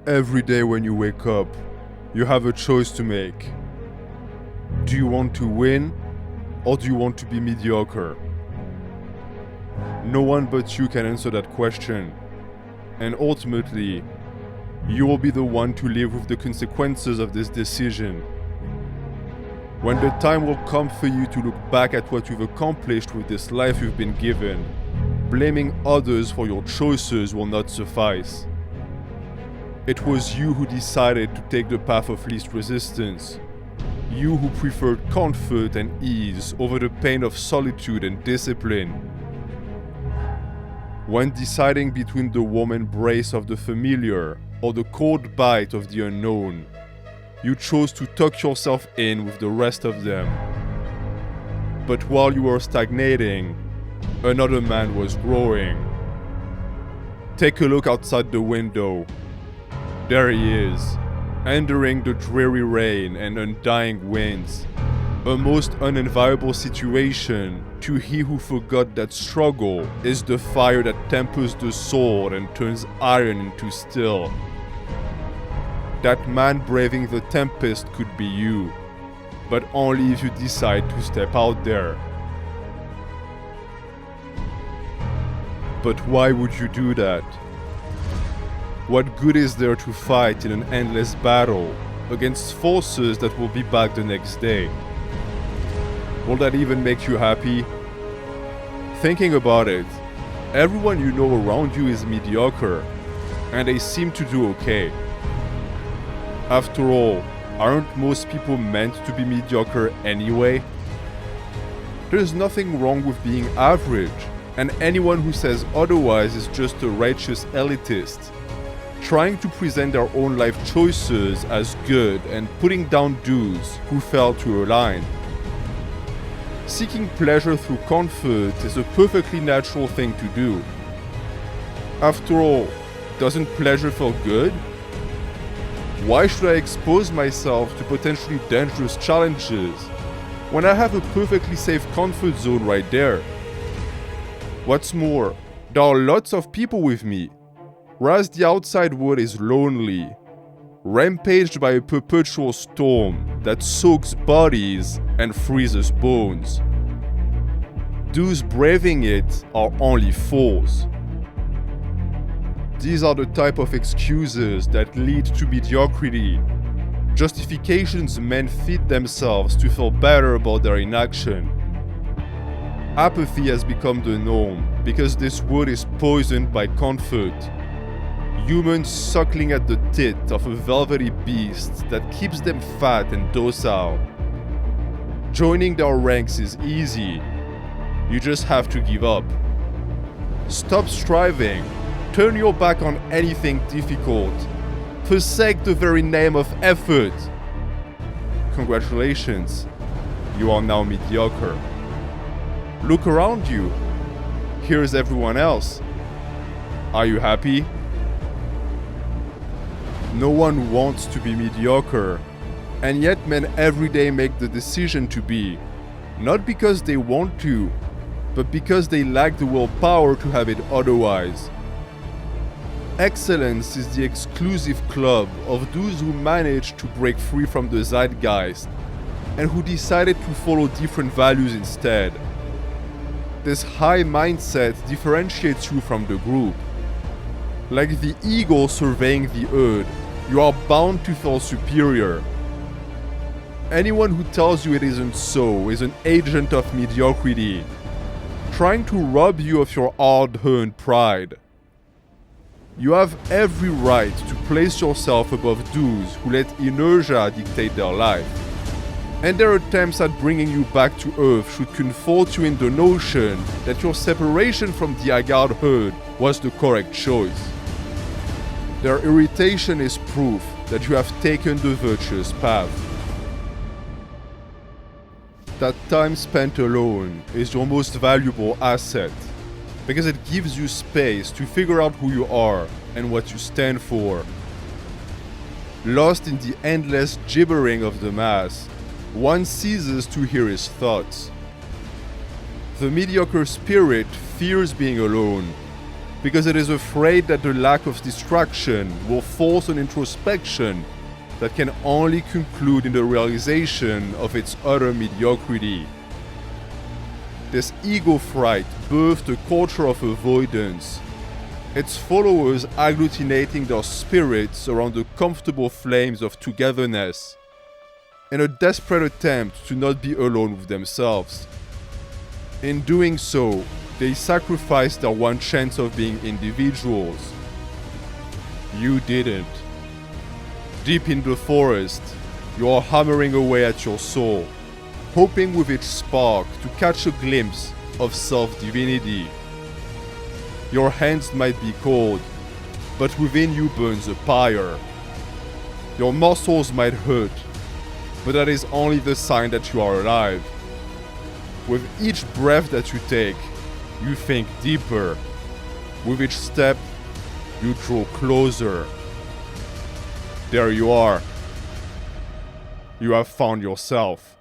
Every day when you wake up, you have a choice to make. Do you want to win, or do you want to be mediocre? No one but you can answer that question, and ultimately, you will be the one to live with the consequences of this decision. When the time will come for you to look back at what you've accomplished with this life you've been given, blaming others for your choices will not suffice. It was you who decided to take the path of least resistance. You who preferred comfort and ease over the pain of solitude and discipline. When deciding between the warm embrace of the familiar or the cold bite of the unknown, you chose to tuck yourself in with the rest of them. But while you were stagnating, another man was growing. Take a look outside the window. There he is, enduring the dreary rain and undying winds. A most unenviable situation to he who forgot that struggle is the fire that tempers the sword and turns iron into steel. That man braving the tempest could be you, but only if you decide to step out there. But why would you do that? What good is there to fight in an endless battle against forces that will be back the next day? Will that even make you happy? Thinking about it, everyone you know around you is mediocre, and they seem to do okay. After all, aren't most people meant to be mediocre anyway? There's nothing wrong with being average, and anyone who says otherwise is just a righteous elitist, trying to present their own life choices as good and putting down dudes who fail to align. Seeking pleasure through comfort is a perfectly natural thing to do. After all, doesn't pleasure feel good? Why should I expose myself to potentially dangerous challenges when I have a perfectly safe comfort zone right there? What's more, there are lots of people with me, whereas the outside world is lonely, rampaged by a perpetual storm that soaks bodies and freezes bones. Those braving it are only fools. These are the type of excuses that lead to mediocrity, justifications men feed themselves to feel better about their inaction. Apathy has become the norm because this world is poisoned by comfort. Humans suckling at the tit of a velvety beast that keeps them fat and docile. Joining their ranks is easy. You just have to give up. Stop striving. Turn your back on anything difficult. Forsake the very name of effort. Congratulations. You are now mediocre. Look around you. Here's everyone else. Are you happy? No one wants to be mediocre, and yet men every day make the decision to be, not because they want to, but because they lack the willpower to have it otherwise. Excellence is the exclusive club of those who manage to break free from the zeitgeist and who decided to follow different values instead. This high mindset differentiates you from the group. Like the eagle surveying the earth, you are bound to feel superior. Anyone who tells you it isn't so is an agent of mediocrity, trying to rob you of your hard-earned pride. You have every right to place yourself above those who let inertia dictate their life, and their attempts at bringing you back to earth should comfort you in the notion that your separation from the haggard herd was the correct choice. Their irritation is proof that you have taken the virtuous path. That time spent alone is your most valuable asset, because it gives you space to figure out who you are and what you stand for. Lost in the endless gibbering of the mass, one ceases to hear his thoughts. The mediocre spirit fears being alone, because it is afraid that the lack of distraction will force an introspection that can only conclude in the realization of its utter mediocrity. This ego fright birthed a culture of avoidance, its followers agglutinating their spirits around the comfortable flames of togetherness, in a desperate attempt to not be alone with themselves. In doing so, they sacrificed their one chance of being individuals. You didn't. Deep in the forest, you are hammering away at your soul, hoping with each spark to catch a glimpse of self-divinity. Your hands might be cold, but within you burns a fire. Your muscles might hurt, but that is only the sign that you are alive. With each breath that you take, you think deeper. With each step, you draw closer. There you are. You have found yourself.